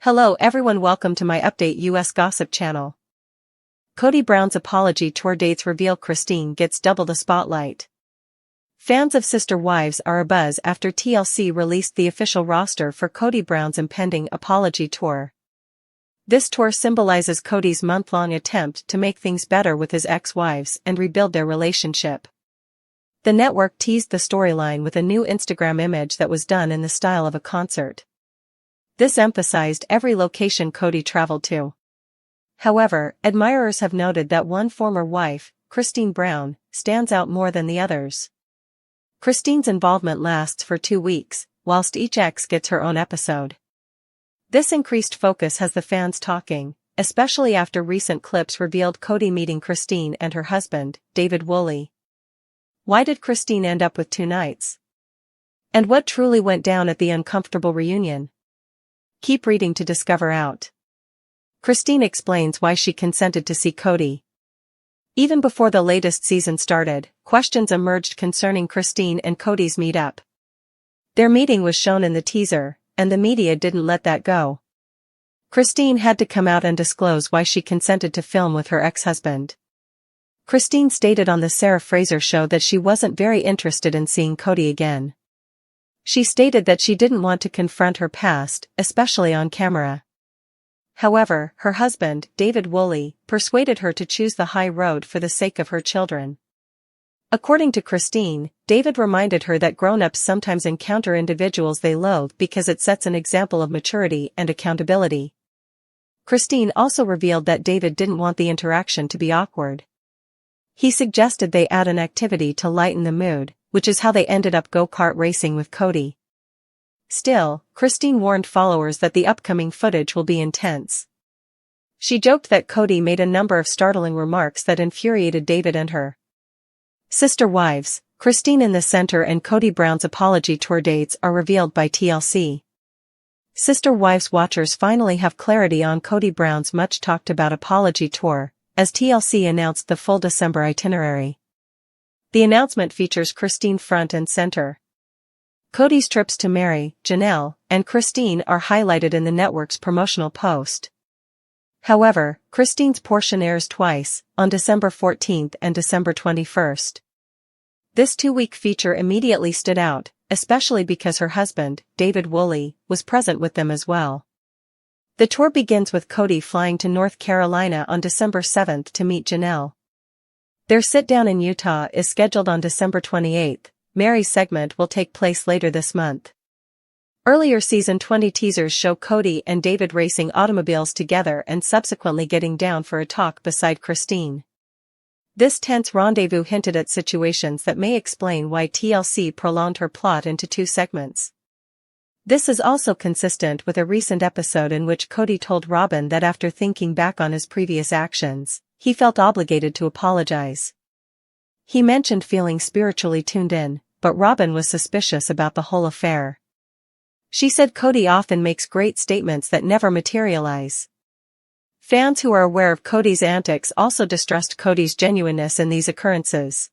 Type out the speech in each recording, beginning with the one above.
Hello everyone, welcome to my update US gossip channel. Kody Brown's apology tour dates reveal Christine gets double the spotlight. Fans of Sister Wives are abuzz after TLC released the official roster for Kody Brown's impending apology tour. This tour symbolizes Kody's month-long attempt to make things better with his ex-wives and rebuild their relationship. The network teased the storyline with a new Instagram image that was done in the style of a concert. This emphasized every location Kody traveled to. However, admirers have noted that one former wife, Christine Brown, stands out more than the others. Christine's involvement lasts for 2 weeks, whilst each ex gets her own episode. This increased focus has the fans talking, especially after recent clips revealed Kody meeting Christine and her husband, David Woolley. Why did Christine end up with 2 nights? And what truly went down at the uncomfortable reunion? Keep reading to discover out. Christine explains why she consented to see Kody. Even before the latest season started, questions emerged concerning Christine and Kody's meet-up. Their meeting was shown in the teaser, and the media didn't let that go. Christine had to come out and disclose why she consented to film with her ex-husband. Christine stated on the Sarah Fraser show that she wasn't very interested in seeing Kody again. She stated that she didn't want to confront her past, especially on camera. However, her husband, David Woolley, persuaded her to choose the high road for the sake of her children. According to Christine, David reminded her that grown-ups sometimes encounter individuals they loathe because it sets an example of maturity and accountability. Christine also revealed that David didn't want the interaction to be awkward. He suggested they add an activity to lighten the mood, which is how they ended up go-kart racing with Kody. Still, Christine warned followers that the upcoming footage will be intense. She joked that Kody made a number of startling remarks that infuriated David and her. Sister Wives, Christine in the center and Kody Brown's apology tour dates are revealed by TLC. Sister Wives watchers finally have clarity on Kody Brown's much-talked-about apology tour, as TLC announced the full December itinerary. The announcement features Christine front and center. Kody's trips to Mary, Janelle, and Christine are highlighted in the network's promotional post. However, Christine's portion airs twice, on December 14th and December 21st. This 2-week feature immediately stood out, especially because her husband, David Woolley, was present with them as well. The tour begins with Kody flying to North Carolina on December 7th to meet Janelle. Their sit-down in Utah is scheduled on December 28th. Mary's segment will take place later this month. Earlier season 20 teasers show Kody and David racing automobiles together and subsequently getting down for a talk beside Christine. This tense rendezvous hinted at situations that may explain why TLC prolonged her plot into 2 segments. This is also consistent with a recent episode in which Kody told Robin that after thinking back on his previous actions, he felt obligated to apologize. He mentioned feeling spiritually tuned in, but Robin was suspicious about the whole affair. She said Kody often makes great statements that never materialize. Fans who are aware of Kody's antics also distrust Kody's genuineness in these occurrences.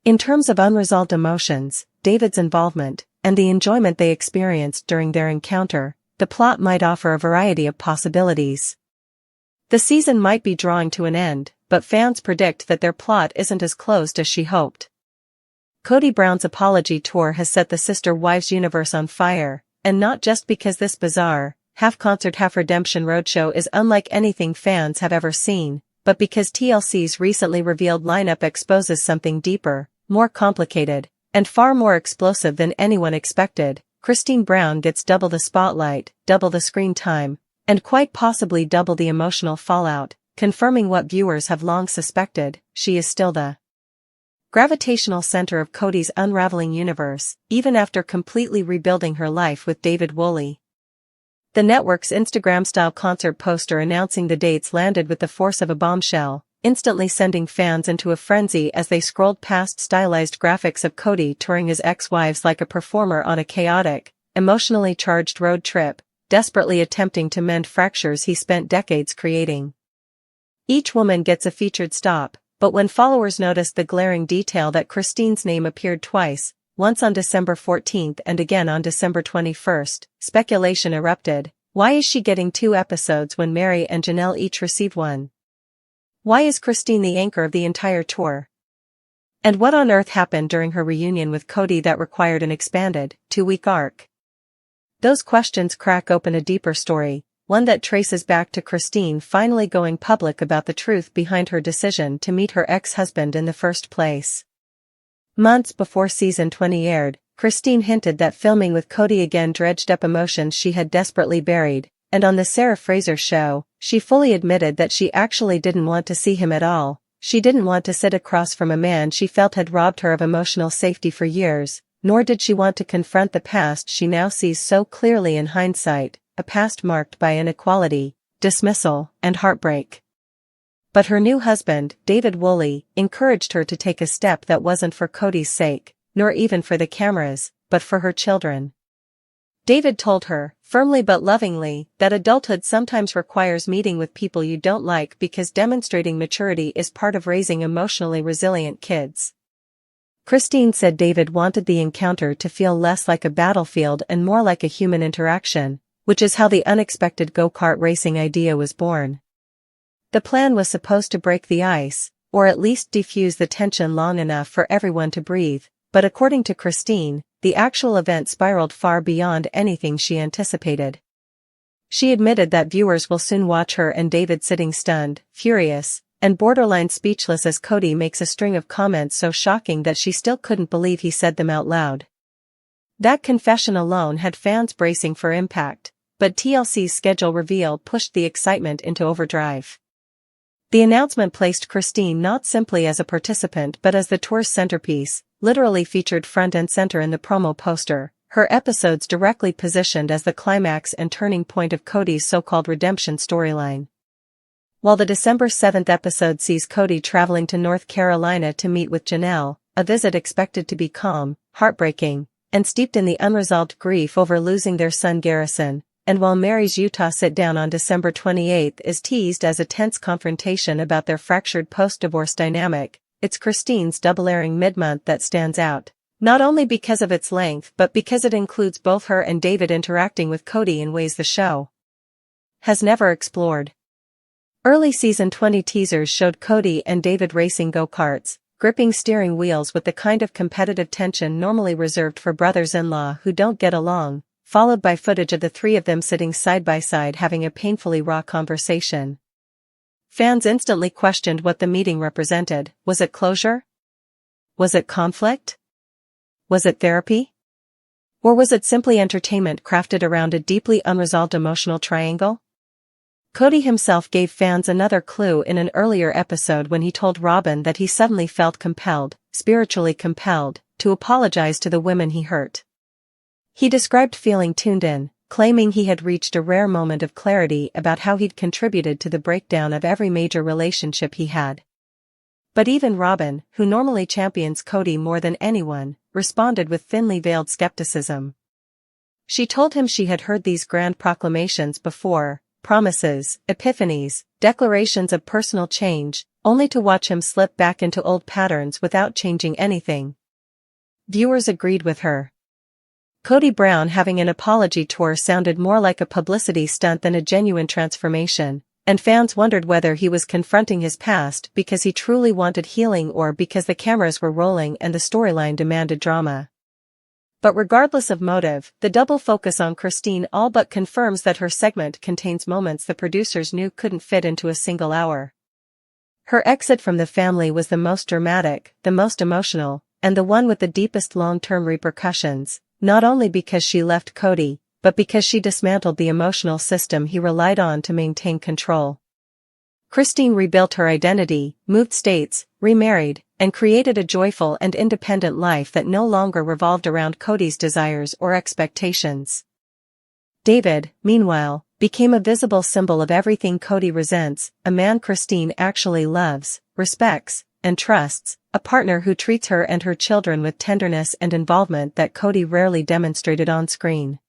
In terms of unresolved emotions, David's involvement, and the enjoyment they experienced during their encounter, the plot might offer a variety of possibilities. The season might be drawing to an end, but fans predict that their plot isn't as closed as she hoped. Kody Brown's apology tour has set the Sister Wives universe on fire, and not just because this bizarre, half-concert half-redemption roadshow is unlike anything fans have ever seen, but because TLC's recently revealed lineup exposes something deeper, more complicated, and far more explosive than anyone expected. Christine Brown gets double the spotlight, double the screen time, and quite possibly double the emotional fallout, confirming what viewers have long suspected: she is still the gravitational center of Kody's unraveling universe, even after completely rebuilding her life with David Woolley. The network's Instagram-style concert poster announcing the dates landed with the force of a bombshell, instantly sending fans into a frenzy as they scrolled past stylized graphics of Kody touring his ex-wives like a performer on a chaotic, emotionally charged road trip, desperately attempting to mend fractures he spent decades creating. Each woman gets a featured stop, but when followers noticed the glaring detail that Christine's name appeared twice, once on December 14th and again on December 21st, speculation erupted. Why is she getting 2 episodes when Mary and Janelle each receive 1? Why is Christine the anchor of the entire tour? And what on earth happened during her reunion with Kody that required an expanded, 2-week arc? Those questions crack open a deeper story, one that traces back to Christine finally going public about the truth behind her decision to meet her ex-husband in the first place. Months before season 20 aired, Christine hinted that filming with Kody again dredged up emotions she had desperately buried, and on the Sarah Fraser show, she fully admitted that she actually didn't want to see him at all. She didn't want to sit across from a man she felt had robbed her of emotional safety for years, nor did she want to confront the past she now sees so clearly in hindsight, a past marked by inequality, dismissal, and heartbreak. But her new husband, David Woolley, encouraged her to take a step that wasn't for Kody's sake, nor even for the cameras, but for her children. David told her, firmly but lovingly, that adulthood sometimes requires meeting with people you don't like because demonstrating maturity is part of raising emotionally resilient kids. Christine said David wanted the encounter to feel less like a battlefield and more like a human interaction, which is how the unexpected go-kart racing idea was born. The plan was supposed to break the ice, or at least defuse the tension long enough for everyone to breathe, but according to Christine, the actual event spiraled far beyond anything she anticipated. She admitted that viewers will soon watch her and David sitting stunned, furious, and borderline speechless as Kody makes a string of comments so shocking that she still couldn't believe he said them out loud. That confession alone had fans bracing for impact, but TLC's schedule reveal pushed the excitement into overdrive. The announcement placed Christine not simply as a participant but as the tour's centerpiece, literally featured front and center in the promo poster, her episodes directly positioned as the climax and turning point of Kody's so-called redemption storyline. While the December 7th episode sees Kody traveling to North Carolina to meet with Janelle, a visit expected to be calm, heartbreaking, and steeped in the unresolved grief over losing their son Garrison, and while Mary's Utah sit-down on December 28th is teased as a tense confrontation about their fractured post-divorce dynamic, it's Christine's double-airing mid-month that stands out, not only because of its length but because it includes both her and David interacting with Kody in ways the show has never explored. Early season 20 teasers showed Kody and David racing go-karts, gripping steering wheels with the kind of competitive tension normally reserved for brothers-in-law who don't get along, followed by footage of the three of them sitting side by side having a painfully raw conversation. Fans instantly questioned what the meeting represented. Was it closure? Was it conflict? Was it therapy? Or was it simply entertainment crafted around a deeply unresolved emotional triangle? Kody himself gave fans another clue in an earlier episode when he told Robin that he suddenly felt compelled, spiritually compelled, to apologize to the women he hurt. He described feeling tuned in, claiming he had reached a rare moment of clarity about how he'd contributed to the breakdown of every major relationship he had. But even Robin, who normally champions Kody more than anyone, responded with thinly veiled skepticism. She told him she had heard these grand proclamations before, promises, epiphanies, declarations of personal change, only to watch him slip back into old patterns without changing anything. Viewers agreed with her. Kody Brown having an apology tour sounded more like a publicity stunt than a genuine transformation, and fans wondered whether he was confronting his past because he truly wanted healing or because the cameras were rolling and the storyline demanded drama. But regardless of motive, the double focus on Christine all but confirms that her segment contains moments the producers knew couldn't fit into a single hour. Her exit from the family was the most dramatic, the most emotional, and the one with the deepest long-term repercussions, not only because she left Kody, but because she dismantled the emotional system he relied on to maintain control. Christine rebuilt her identity, moved states, remarried, and created a joyful and independent life that no longer revolved around Kody's desires or expectations. David, meanwhile, became a visible symbol of everything Kody resents, a man Christine actually loves, respects, and trusts, a partner who treats her and her children with tenderness and involvement that Kody rarely demonstrated on screen.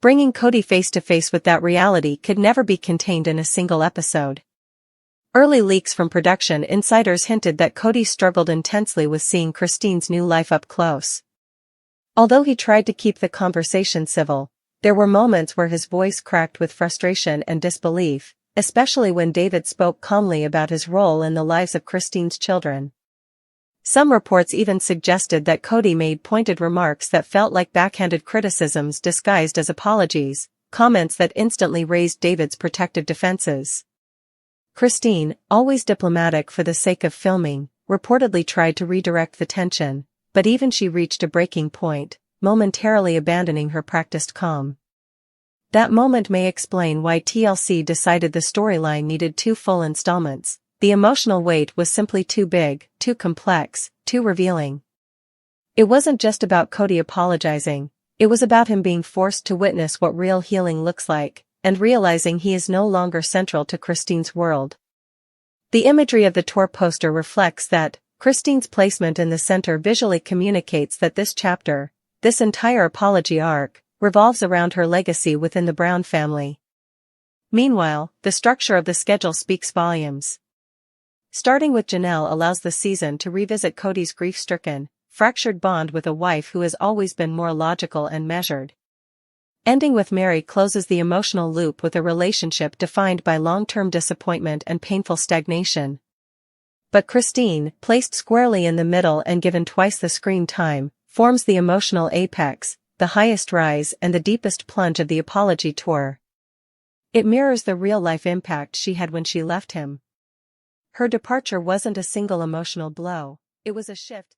Bringing Kody face to face with that reality could never be contained in a single episode. Early leaks from production insiders hinted that Kody struggled intensely with seeing Christine's new life up close. Although he tried to keep the conversation civil, There were moments where his voice cracked with frustration and disbelief, especially when David spoke calmly about his role in the lives of Christine's children. Some reports even suggested that Kody made pointed remarks that felt like backhanded criticisms disguised as apologies, comments that instantly raised David's protective defenses. Christine, always diplomatic for the sake of filming, reportedly tried to redirect the tension, but even she reached a breaking point, momentarily abandoning her practiced calm. That moment may explain why TLC decided the storyline needed 2 full installments. The emotional weight was simply too big, too complex, too revealing. It wasn't just about Kody apologizing, it was about him being forced to witness what real healing looks like, and realizing he is no longer central to Christine's world. The imagery of the tour poster reflects that. Christine's placement in the center visually communicates that this chapter, this entire apology arc, revolves around her legacy within the Brown family. Meanwhile, the structure of the schedule speaks volumes. Starting with Janelle allows the season to revisit Kody's grief-stricken, fractured bond with a wife who has always been more logical and measured. Ending with Mary closes the emotional loop with a relationship defined by long-term disappointment and painful stagnation. But Christine, placed squarely in the middle and given twice the screen time, forms the emotional apex, the highest rise and the deepest plunge of the apology tour. It mirrors the real-life impact she had when she left him. Her departure wasn't a single emotional blow, it was a shift.